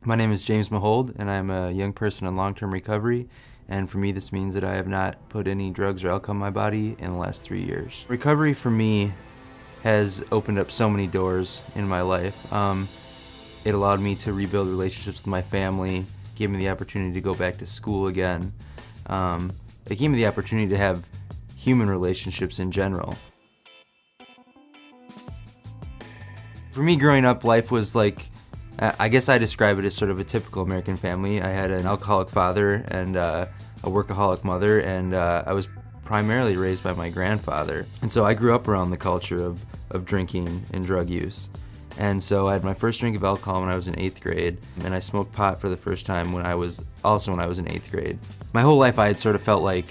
My name is James Mahowald, and I'm a young person in long-term recovery, and for me this means that I have not put any drugs or alcohol in my body in the last 3 years. Recovery for me has opened up so many doors in my life. It allowed me to rebuild relationships with my family, gave me the opportunity to go back to school again. It gave me the opportunity to have human relationships in general. For me, growing up, life was like, I guess I describe it as sort of a typical American family. I had an alcoholic father and a workaholic mother, and I was primarily raised by my grandfather. And so I grew up around the culture of drinking and drug use. And so I had my first drink of alcohol when I was in 8th grade, and I smoked pot for the first time when I was in 8th grade. My whole life I had sort of felt like,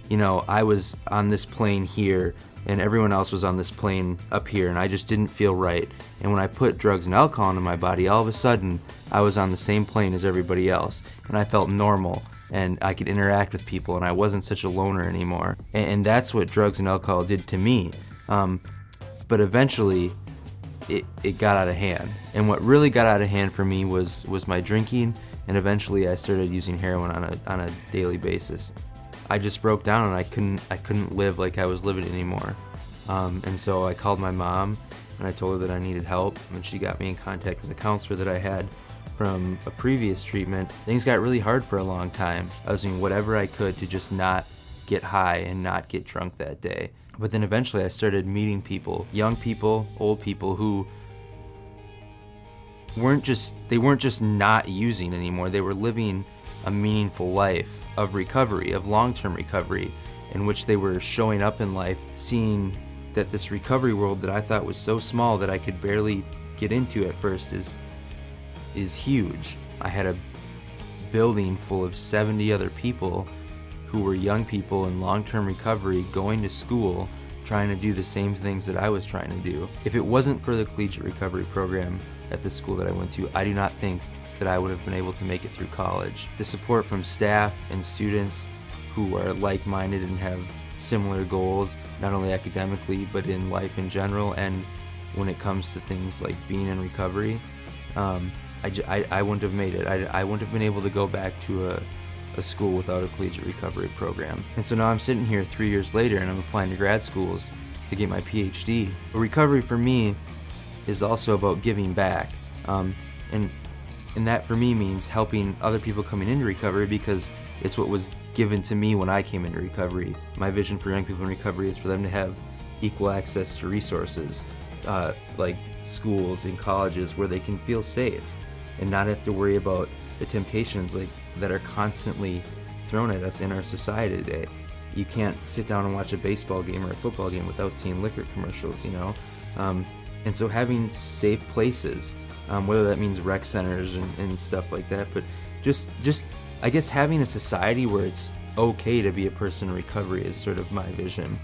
I was on this plane here and everyone else was on this plane up here, and I just didn't feel right. And when I put drugs and alcohol into my body, all of a sudden I was on the same plane as everybody else, and I felt normal, and I could interact with people, and I wasn't such a loner anymore. And that's what drugs and alcohol did to me. But eventually it got out of hand. And what really got out of hand for me was my drinking, and eventually I started using heroin on a daily basis. I just broke down, and I couldn't live like I was living anymore. And so I called my mom and I told her that I needed help, and she got me in contact with a counselor that I had from a previous treatment. Things got really hard for a long time. I was doing whatever I could to just not get high and not get drunk that day. But then eventually I started meeting people, young people, old people, who weren't just not using anymore. They were living a meaningful life of recovery, of long-term recovery, in which they were showing up in life, seeing that this recovery world that I thought was so small that I could barely get into at first is huge. I had a building full of 70 other people who were young people in long-term recovery, going to school, trying to do the same things that I was trying to do. If it wasn't for the collegiate recovery program at the school that I went to, I do not think that I would have been able to make it through college. The support from staff and students who are like-minded and have similar goals, not only academically, but in life in general, and when it comes to things like being in recovery, I wouldn't have made it. I wouldn't have been able to go back to a school without a collegiate recovery program. And so now I'm sitting here 3 years later, and I'm applying to grad schools to get my PhD. But recovery for me is also about giving back. And that for me means helping other people coming into recovery, because it's what was given to me when I came into recovery. My vision for young people in recovery is for them to have equal access to resources, like schools and colleges, where they can feel safe and not have to worry about the temptations that are constantly thrown at us in our society today. You can't sit down and watch a baseball game or a football game without seeing liquor commercials, And so having safe places, whether that means rec centers and stuff like that, but just I guess having a society where it's okay to be a person in recovery is sort of my vision.